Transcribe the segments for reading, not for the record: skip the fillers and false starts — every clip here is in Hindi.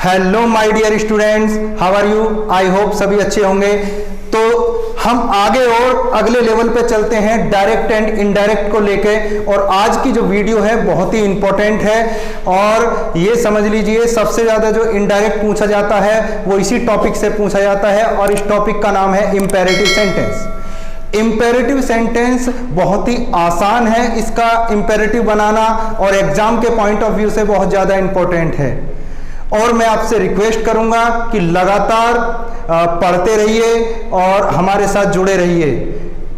Hello my dear students, how are you? I hope सभी अच्छे होंगे। तो हम आगे और अगले लेवल पे चलते हैं डायरेक्ट एंड इनडायरेक्ट को लेके। और आज की जो वीडियो है बहुत ही इंपॉर्टेंट है और ये समझ लीजिए सबसे ज्यादा जो इनडायरेक्ट पूछा जाता है वो इसी टॉपिक से पूछा जाता है और इस टॉपिक का नाम है इंपेरेटिव सेंटेंस। इंपेरेटिव सेंटेंस बहुत ही आसान है इसका इंपेरेटिव बनाना और एग्जाम के पॉइंट ऑफ व्यू से बहुत ज्यादा इंपॉर्टेंट है। और मैं आपसे रिक्वेस्ट करूंगा कि लगातार पढ़ते रहिए और हमारे साथ जुड़े रहिए।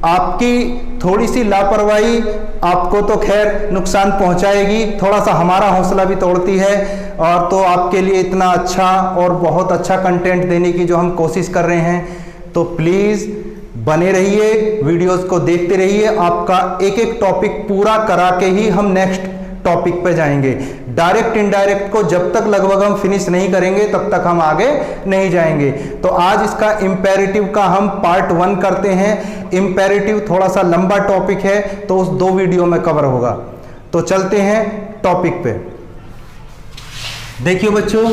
आपकी थोड़ी सी लापरवाही आपको तो खैर नुकसान पहुंचाएगी, थोड़ा सा हमारा हौसला भी तोड़ती है। और तो आपके लिए इतना अच्छा और बहुत अच्छा कंटेंट देने की जो हम कोशिश कर रहे हैं, तो प्लीज़ बने रहिए, वीडियोस को देखते रहिए। आपका एक एक टॉपिक पूरा करा के ही हम नेक्स्ट टॉपिक पे जाएंगे। डायरेक्ट इनडायरेक्ट को जब तक लगभग हम फिनिश नहीं करेंगे तब तक हम आगे नहीं जाएंगे। तो आज इसका इंपेरेटिव का हम पार्ट 1 करते हैं। इंपेरेटिव थोड़ा सा लंबा टॉपिक है तो उस 2 वीडियो में कवर होगा। तो चलते हैं टॉपिक पे। देखिए बच्चों,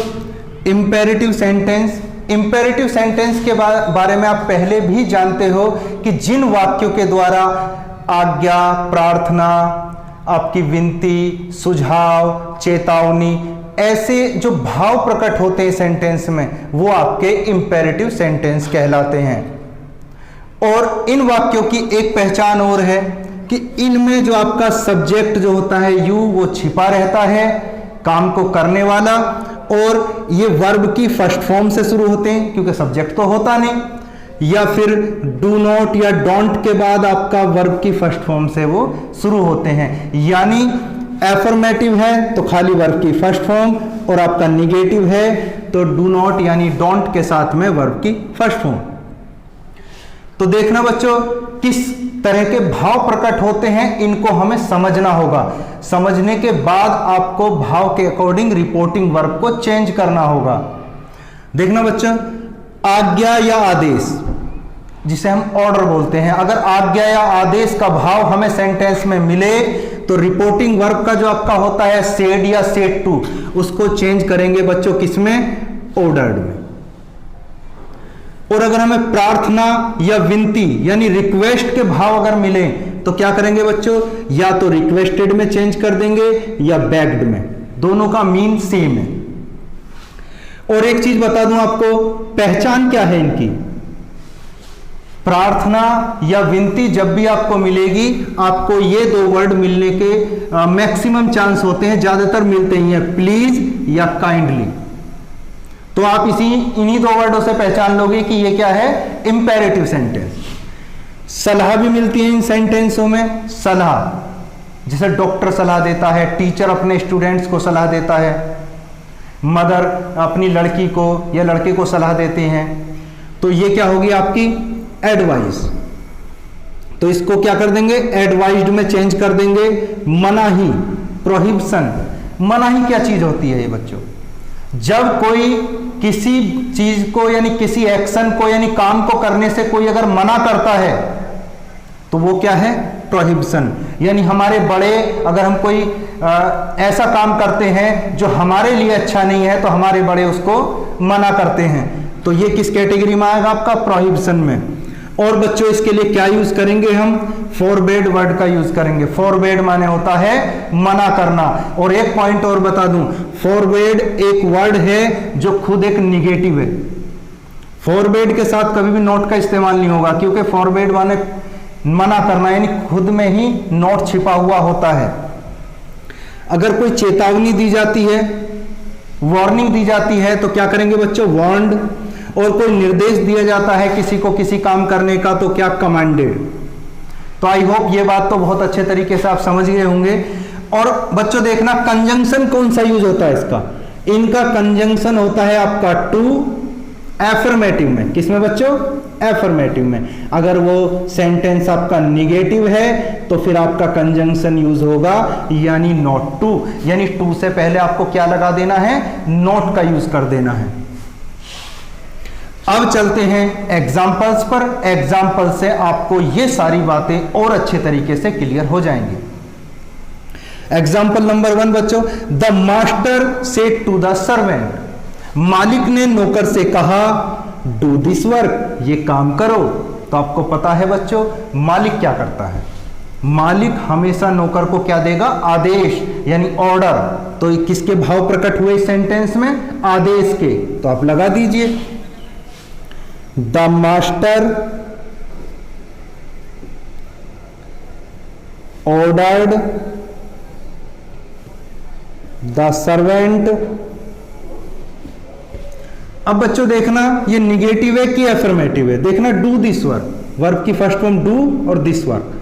इंपेरेटिव सेंटेंस, इंपेरेटिव सेंटेंस के बारे में आप पहले भी जानते हो कि जिन वाक्यों के द्वारा आज्ञा, प्रार्थना, आपकी विनती, सुझाव, चेतावनी, ऐसे जो भाव प्रकट होते हैं सेंटेंस में, वो आपके इंपेरेटिव सेंटेंस कहलाते हैं। और इन वाक्यों की एक पहचान और है कि इनमें जो आपका सब्जेक्ट जो होता है यू, वो छिपा रहता है, काम को करने वाला। और ये वर्ब की फर्स्ट फॉर्म से शुरू होते हैं क्योंकि सब्जेक्ट तो होता नहीं, या फिर डू नॉट या डोंट के बाद आपका वर्ब की फर्स्ट फॉर्म से वो शुरू होते हैं। यानी एफर्मेटिव है तो खाली वर्ब की फर्स्ट फॉर्म, और आपका निगेटिव है तो डू नॉट यानी डोंट के साथ में वर्ब की फर्स्ट फॉर्म। तो देखना बच्चों किस तरह के भाव प्रकट होते हैं, इनको हमें समझना होगा। समझने के बाद आपको भाव के अकॉर्डिंग रिपोर्टिंग वर्ब को चेंज करना होगा। देखना बच्चों, आज्ञा या आदेश, जिसे हम ऑर्डर बोलते हैं, अगर आज्ञा या आदेश का भाव हमें सेंटेंस में मिले तो रिपोर्टिंग वर्ब का जो आपका होता है सेड या सेड टू, उसको चेंज करेंगे बच्चों किसमें? ऑर्डर्ड में। और अगर हमें प्रार्थना या विनती यानी रिक्वेस्ट के भाव अगर मिले तो क्या करेंगे बच्चों? या तो रिक्वेस्टेड में चेंज कर देंगे या बेग्ड में, दोनों का मीन सेम है। और एक चीज बता दूं आपको, पहचान क्या है इनकी। प्रार्थना या विनती जब भी आपको मिलेगी, आपको ये 2 वर्ड मिलने के मैक्सिमम चांस होते हैं, ज्यादातर मिलते ही हैं, प्लीज या काइंडली। तो आप इन्हीं 2 वर्डों से पहचान लोगे कि ये क्या है? Imperative sentence. सलाह भी मिलती है इन सेंटेंसों में। सलाह, जैसे डॉक्टर सलाह देता है, टीचर अपने स्टूडेंट्स को सलाह देता है, मदर अपनी लड़की को या लड़के को सलाह देते हैं। तो ये क्या होगी आपकी? एडवाइस। तो इसको क्या कर देंगे? एडवाइज्ड में चेंज कर देंगे। मनाही, प्रोहिबिशन। मनाही क्या चीज होती है ये बच्चों? जब कोई किसी चीज को यानी किसी एक्शन को यानी काम को करने से कोई अगर मना करता है तो वो क्या है? प्रोहिबिशन। यानी हमारे बड़े अगर हम कोई ऐसा काम करते हैं जो हमारे लिए अच्छा नहीं है तो हमारे बड़े उसको मना करते हैं, तो ये किस कैटेगरी में आएगा? आपका प्रोहिबिशन में। और बच्चों इसके लिए क्या यूज करेंगे हम? फॉरबेड वर्ड का यूज करेंगे। फॉरबेड माने होता है मना करना। और एक पॉइंट और बता दूं, फॉरबेड एक वर्ड है जो खुद एक निगेटिव है। फॉरबेड के साथ कभी भी नॉट का इस्तेमाल नहीं होगा क्योंकि फॉरबेड माने मना करना, यानी खुद में ही नॉट छिपा हुआ होता है। अगर कोई चेतावनी दी जाती है, वार्निंग दी जाती है, तो क्या करेंगे बच्चों? वार्नड। और कोई निर्देश दिया जाता है किसी को किसी काम करने का तो क्या? कमांडेड। तो आई होप ये बात तो बहुत अच्छे तरीके से आप समझ गए होंगे। और बच्चों देखना कंजंक्शन कौन सा यूज होता है इसका? इनका कंजंक्शन होता है आपका टू एफर्मेटिव में। किसमें बच्चों? एफर्मेटिव में। अगर वो सेंटेंस आपका निगेटिव है तो फिर आपका कंजंक्शन यूज होगा यानी नॉट टू, यानी टू से पहले आपको क्या लगा देना है? नॉट का यूज कर देना है। अब चलते हैं एग्जाम्पल्स पर। एग्जाम्पल से आपको ये सारी बातें और अच्छे तरीके से क्लियर हो जाएंगी। एग्जाम्पल नंबर 1 बच्चों, the master said to the servant. मालिक ने नौकर से कहा डू दिस वर्क, ये काम करो। तो आपको पता है बच्चों मालिक क्या करता है, मालिक हमेशा नौकर को क्या देगा, आदेश यानी ऑर्डर। तो किसके भाव प्रकट हुए इस सेंटेंस में, आदेश के। तो आप लगा दीजिए the master ordered the servant. अब बच्चों देखना ये निगेटिव है कि अफर्मेटिव है, देखना डू दिस वर्क, वर्ब की फर्स्ट फॉर्म डू और दिस वर्क।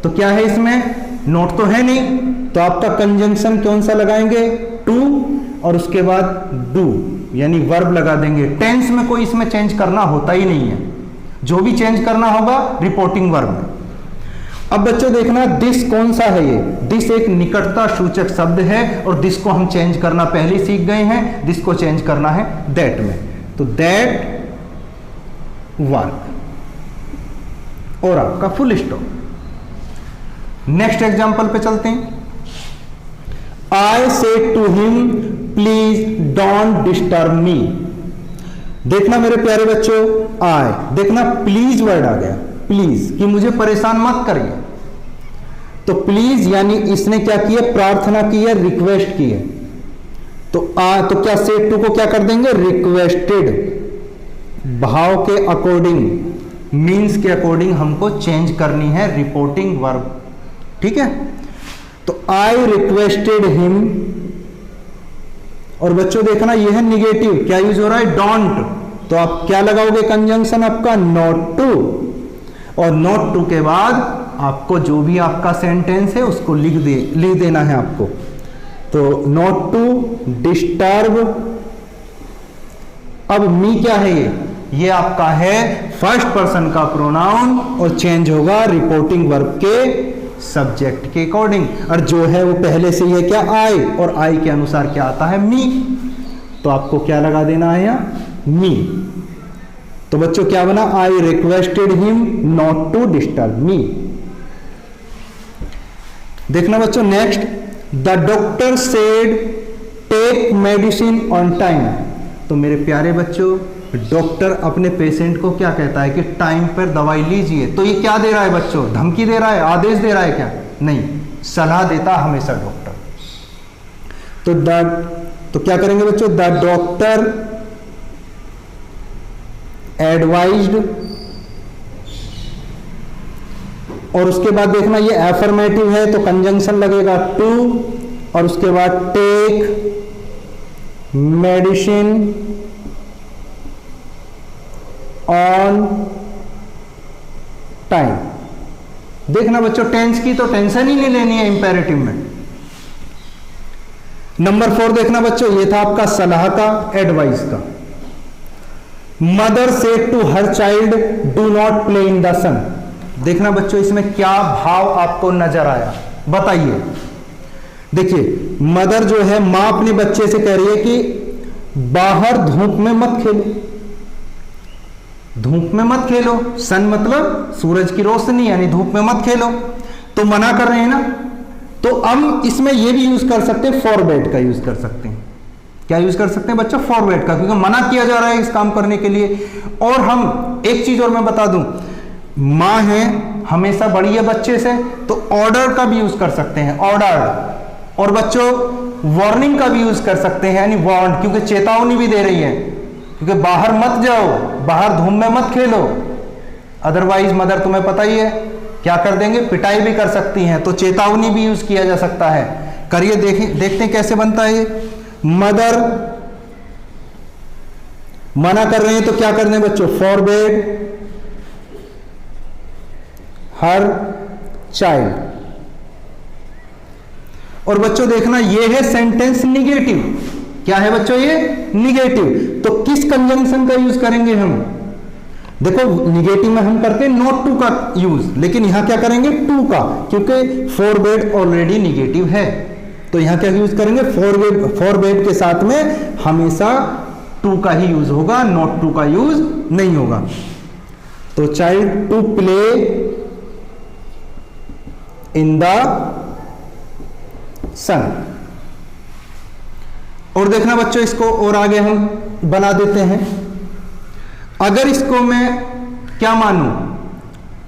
तो क्या है इसमें, नोट तो है नहीं, तो आपका कंजंक्शन कौन सा लगाएंगे, टू और उसके बाद डू यानी वर्ब लगा देंगे। टेंस में कोई इसमें चेंज करना होता ही नहीं है, जो भी चेंज करना होगा रिपोर्टिंग वर्ब में। अब बच्चों देखना दिस कौन सा है, ये दिस एक निकटता सूचक शब्द है और दिस को हम चेंज करना पहले सीख गए हैं, दिस को चेंज करना है दैट में। तो दैट वर्क और आपका फुल स्टॉप। नेक्स्ट एग्जांपल पे चलते हैं। I said to him please don't disturb me. देखना मेरे प्यारे बच्चों, आई देखना प्लीज वर्ड आ गया, प्लीज कि मुझे परेशान मत करिए। तो प्लीज यानी इसने क्या किया, प्रार्थना की है, रिक्वेस्ट की है। तो तो क्या सेड टू को क्या कर देंगे, रिक्वेस्टेड, भाव के अकॉर्डिंग, मीन्स के अकॉर्डिंग हमको चेंज करनी है रिपोर्टिंग वर्ब। ठीक है, तो आई रिक्वेस्टेड हिम। और बच्चों देखना यह है निगेटिव, क्या यूज हो रहा है, डोंट। तो आप क्या लगाओगे कंजंक्शन आपका, नॉट टू। और नॉट टू के बाद आपको जो भी आपका सेंटेंस है उसको लिख देना है आपको। तो नॉट टू डिस्टर्ब। अब मी क्या है, ये आपका है फर्स्ट पर्सन का प्रोनाउन और चेंज होगा रिपोर्टिंग वर्ब के सब्जेक्ट के अकॉर्डिंग। और जो है वो पहले से ये क्या, आई, और आई के अनुसार क्या आता है, मी। तो आपको क्या लगा देना है यहाँ, मी। तो बच्चों क्या बना, I requested him not to disturb me. देखना बच्चों next, the doctor said take medicine on time. तो मेरे प्यारे बच्चों डॉक्टर अपने पेशेंट को क्या कहता है कि टाइम पर दवाई लीजिए। तो ये क्या दे रहा है बच्चों, धमकी दे रहा है, आदेश दे रहा है क्या, नहीं, सलाह देता हमेशा डॉक्टर। तो क्या करेंगे बच्चों, द डॉक्टर एडवाइज्ड। और उसके बाद देखना ये एफर्मेटिव है तो कंजंक्शन लगेगा टू और उसके बाद टेक मेडिसिन ऑन टाइम। देखना बच्चों टेंस की तो टेंशन ही नहीं लेनी है इंपेरेटिव में। नंबर 4 देखना बच्चों, ये था आपका सलाह का, एडवाइस का। Mother said to her child do not play in the sun. देखना बच्चों इसमें क्या भाव आपको नजर आया, बताइए। देखिए मदर जो है, मां अपने बच्चे से कह रही है कि बाहर धूप में मत खेलो, धूप में मत खेलो। सन मतलब सूरज की रोशनी, यानी धूप में मत खेलो। तो मना कर रहे हैं ना, तो हम इसमें यह भी यूज कर सकते हैं, फॉरबेड का यूज कर सकते हैं। क्या यूज कर सकते हैं बच्चों, फॉरबेड का, क्योंकि मना किया जा रहा है इस काम करने के लिए। और हम एक चीज और मैं बता दूं, मां है हमेशा बड़ी है बच्चे से, तो ऑर्डर का भी यूज कर सकते हैं, ऑर्डर। और बच्चों वार्निंग का भी यूज कर सकते हैं, यानी वार्न, क्योंकि चेतावनी भी दे रही है, क्योंकि बाहर मत जाओ, बाहर धूम में मत खेलो, अदरवाइज मदर तुम्हें पता ही है क्या कर देंगे, पिटाई भी कर सकती हैं। तो चेतावनी भी यूज किया जा सकता है। करिए, देखते हैं कैसे बनता है ये। मदर मना कर रहे हैं तो क्या करने बच्चों, फॉरबेड हर चाइल्ड। और बच्चों देखना ये है सेंटेंस निगेटिव। क्या है बच्चों ये, निगेटिव। तो किस कंजंक्शन का यूज करेंगे हम, देखो निगेटिव में हम करते हैं नॉट टू का यूज, लेकिन यहां क्या करेंगे, टू का, क्योंकि फॉरबेड ऑलरेडी निगेटिव है। तो यहां क्या यूज करेंगे, फॉरबेड के साथ में हमेशा टू का ही यूज होगा, नॉट टू का यूज नहीं होगा। तो child to play in the sun. और देखना बच्चों इसको और आगे हम बना देते हैं। अगर इसको मैं क्या मानूं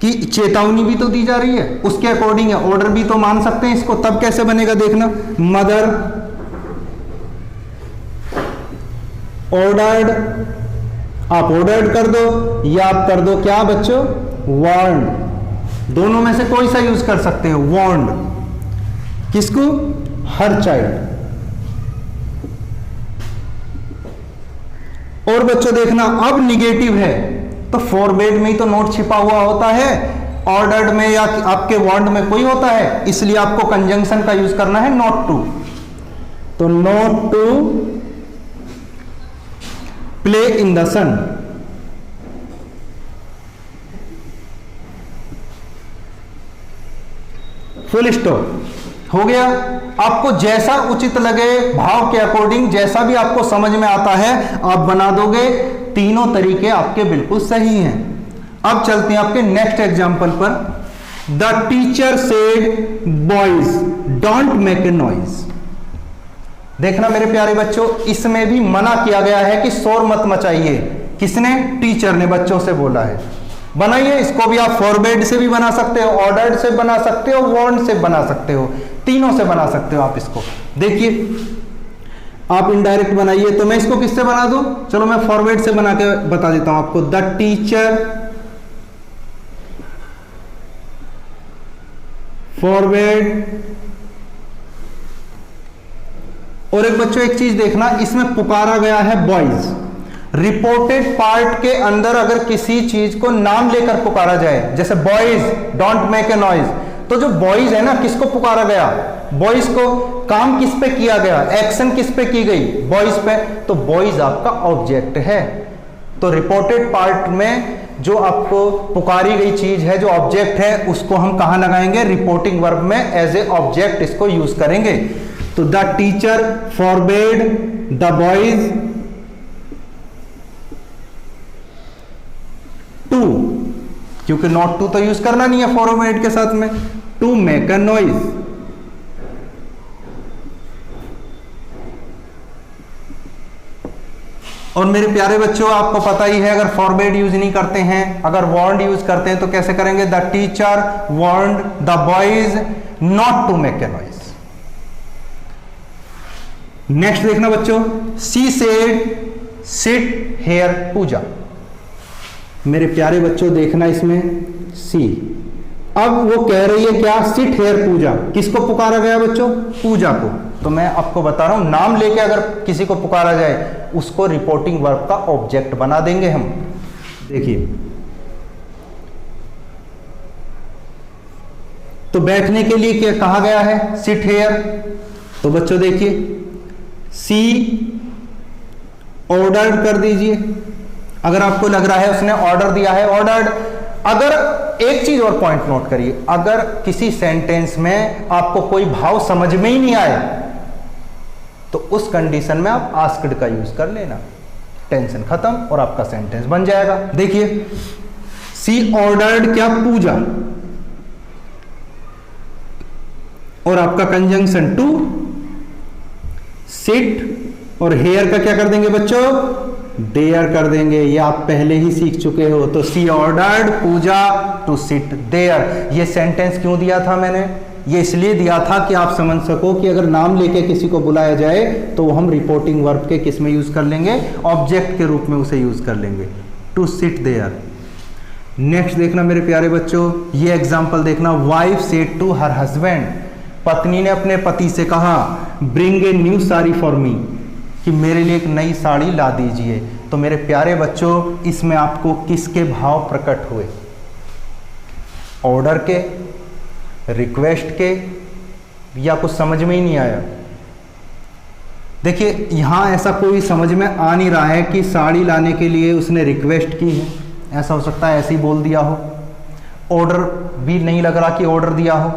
कि चेतावनी भी तो दी जा रही है, उसके अकॉर्डिंग है, ऑर्डर भी तो मान सकते हैं इसको, तब कैसे बनेगा देखना। मदर ऑर्डर्ड, आप ऑर्डर्ड कर दो या आप कर दो क्या बच्चों, वार्न्ड। दोनों में से कोई सा यूज कर सकते हो, वार्न्ड। किसको, हर चाइल्ड। और बच्चों देखना, अब निगेटिव है तो फॉरबेड में ही तो नोट छिपा हुआ होता है, ऑर्डर्ड में या आपके वार्न्ड में कोई होता है, इसलिए आपको कंजंक्शन का यूज करना है, नॉट टू। तो not to play in the sun. Full stop, हो गया। आपको जैसा उचित लगे, भाव के अकॉर्डिंग जैसा भी आपको समझ में आता है आप बना दोगे। तीनों तरीके आपके बिल्कुल सही हैं। अब चलते हैं आपके नेक्स्ट एग्जांपल पर। The teacher said boys don't make a noise. देखना मेरे प्यारे बच्चों, इसमें भी मना किया गया है कि शोर मत मचाइए। किसने, टीचर ने बच्चों से बोला है। बनाइए, इसको भी आप फॉरबेड से भी बना सकते हो, ऑर्डर्ड से बना सकते हो, वार्न्ड से बना सकते हो, तीनों से बना सकते हो आप इसको। देखिए आप इनडायरेक्ट बनाइए, तो मैं इसको किससे बना दूं, चलो मैं फॉरवर्ड से बना के बता देता हूं आपको। The teacher forward. और एक बच्चों एक चीज देखना, इसमें पुकारा गया है बॉयज। रिपोर्टेड पार्ट के अंदर अगर किसी चीज को नाम लेकर पुकारा जाए, जैसे boys don't make a noise, तो जो बॉयज है ना, किसको पुकारा गया, बॉयज को। काम किस पे किया गया, एक्शन किस पे की गई, बॉयज पे। तो बॉयज आपका ऑब्जेक्ट है। तो रिपोर्टेड पार्ट में जो आपको पुकारी गई चीज है, जो ऑब्जेक्ट है, उसको हम कहां लगाएंगे, रिपोर्टिंग वर्ब में एज ए ऑब्जेक्ट इसको यूज करेंगे। तो the teacher forbade the boys to, क्योंकि नॉट टू तो यूज करना नहीं है फॉरवर्ड के साथ में, टू मेक अ नॉइज। और मेरे प्यारे बच्चों आपको पता ही है, अगर फॉरवर्ड यूज नहीं करते हैं, अगर वार्न्ड यूज करते हैं तो कैसे करेंगे, the teacher warned the boys not to make a noise. Next देखना बच्चों, she said sit here Puja. मेरे प्यारे बच्चों देखना इसमें सी, अब वो कह रही है क्या, सिट हेयर पूजा। किसको पुकारा गया बच्चों, पूजा को। तो मैं आपको बता रहा हूं, नाम लेके अगर किसी को पुकारा जाए उसको रिपोर्टिंग वर्ब का ऑब्जेक्ट बना देंगे हम। देखिए तो बैठने के लिए क्या कहा गया है, सिट हेयर। तो बच्चों देखिए सी ऑर्डर्ड कर दीजिए, अगर आपको लग रहा है उसने ऑर्डर दिया है, ऑर्डर्ड। अगर एक चीज और पॉइंट नोट करिए, अगर किसी सेंटेंस में आपको कोई भाव समझ में ही नहीं आए तो उस कंडीशन में आप आस्क्ड का यूज कर लेना, टेंशन खत्म और आपका सेंटेंस बन जाएगा। देखिए सी ऑर्डर्ड क्या, पूजा, और आपका कंजंक्शन टू, सिट, और हेयर का क्या कर देंगे बच्चों, देयर कर देंगे। ये आप पहले ही सीख चुके हो। तो she ordered Pooja to sit there. ये सेंटेंस क्यों दिया था मैंने, ये इसलिए दिया था कि आप समझ सको कि अगर नाम लेके किसी को बुलाया जाए तो हम रिपोर्टिंग वर्ब के किस में यूज कर लेंगे, ऑब्जेक्ट के रूप में उसे यूज कर लेंगे, टू सिट देयर। नेक्स्ट देखना मेरे प्यारे बच्चों, ये एग्जांपल देखना, wife said to her husband. पत्नी ने अपने पति से कहा, bring a new sari for me, कि मेरे लिए एक नई साड़ी ला दीजिए। तो मेरे प्यारे बच्चों इसमें आपको किसके भाव प्रकट हुए, ऑर्डर के, रिक्वेस्ट के, या कुछ समझ में ही नहीं आया। देखिए यहां ऐसा कोई समझ में आ नहीं रहा है कि साड़ी लाने के लिए उसने रिक्वेस्ट की है, ऐसा हो सकता है ऐसे ही बोल दिया हो, ऑर्डर भी नहीं लग रहा कि ऑर्डर दिया हो।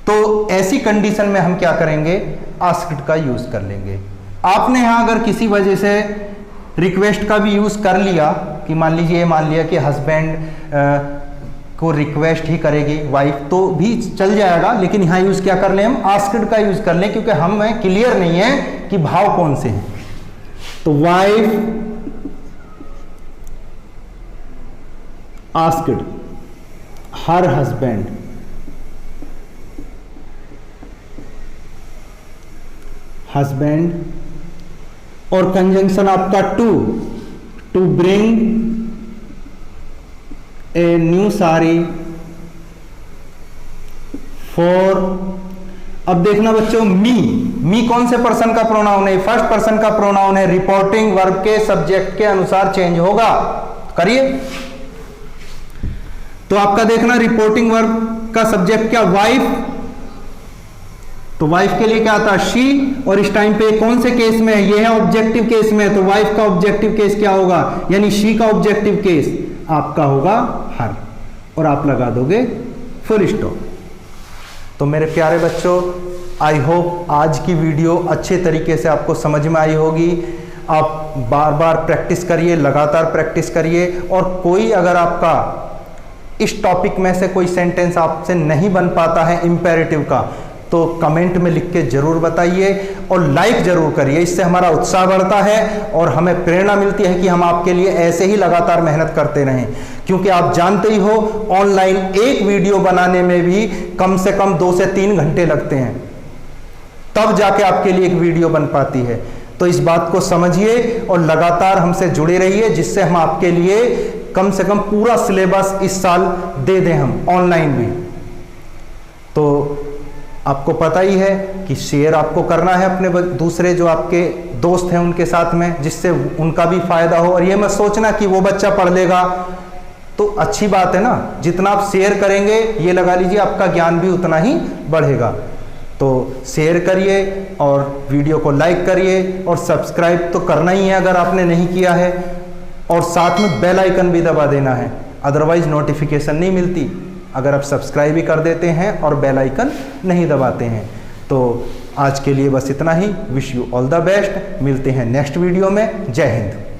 तो ऐसी कंडीशन में हम क्या करेंगे, आस्क्ड का यूज कर लेंगे। आपने यहां अगर किसी वजह से रिक्वेस्ट का भी यूज कर लिया, कि मान लीजिए मान लिया कि हस्बैंड को रिक्वेस्ट ही करेगी वाइफ, तो भी चल जाएगा, लेकिन यहां यूज क्या कर लें हम, आस्क्ड का यूज कर लें, क्योंकि हमें क्लियर नहीं है कि भाव कौन से हैं। तो wife asked her husband, husband और कंजंक्शन आपका to bring a new sari for. अब देखना बच्चों, मी कौन से पर्सन का प्रोनाउन है? फर्स्ट पर्सन का प्रोनाउन है। रिपोर्टिंग वर्ब के सब्जेक्ट के अनुसार चेंज होगा। करिए। तो आपका देखना रिपोर्टिंग वर्ब का सब्जेक्ट क्या? वाइफ। तो वाइफ के लिए क्या आता है? शी। और इस टाइम पे कौन से केस में है? ये है ऑब्जेक्टिव केस में, तो वाइफ का ऑब्जेक्टिव केस क्या होगा? यानी शी का ऑब्जेक्टिव केस आपका होगा हर, और आप लगा दोगे फुल स्टॉप। तो मेरे प्यारे बच्चों, आई होप आज की वीडियो अच्छे तरीके से आपको समझ में आई होगी। आप बार बार प्रैक्टिस करिए, लगातार प्रैक्टिस करिए, और कोई अगर आपका इस टॉपिक में से कोई सेंटेंस आपसे नहीं बन पाता है इंपेरेटिव का, तो कमेंट में लिख के जरूर बताइए और लाइक जरूर करिए। इससे हमारा उत्साह बढ़ता है और हमें प्रेरणा मिलती है कि हम आपके लिए ऐसे ही लगातार मेहनत करते रहें। क्योंकि आप जानते ही हो, ऑनलाइन एक वीडियो बनाने में भी कम से कम 2 से 3 घंटे लगते हैं, तब जाके आपके लिए एक वीडियो बन पाती है। तो इस बात को समझिए और लगातार हमसे जुड़े रहिए, जिससे हम आपके लिए कम से कम पूरा सिलेबस इस साल दे दें, हम ऑनलाइन भी। तो आपको पता ही है कि शेयर आपको करना है अपने दूसरे जो आपके दोस्त हैं उनके साथ में, जिससे उनका भी फायदा हो। और ये मत सोचना कि वो बच्चा पढ़ लेगा तो अच्छी बात है ना, जितना आप शेयर करेंगे ये लगा लीजिए आपका ज्ञान भी उतना ही बढ़ेगा। तो शेयर करिए और वीडियो को लाइक करिए, और सब्सक्राइब तो करना ही है अगर आपने नहीं किया है, और साथ में बेल आइकन भी दबा देना है, अदरवाइज नोटिफिकेशन नहीं मिलती अगर आप सब्सक्राइब भी कर देते हैं और बेल आइकन नहीं दबाते हैं। तो आज के लिए बस इतना ही। Wish you all the best. मिलते हैं नेक्स्ट वीडियो में। जय हिंद।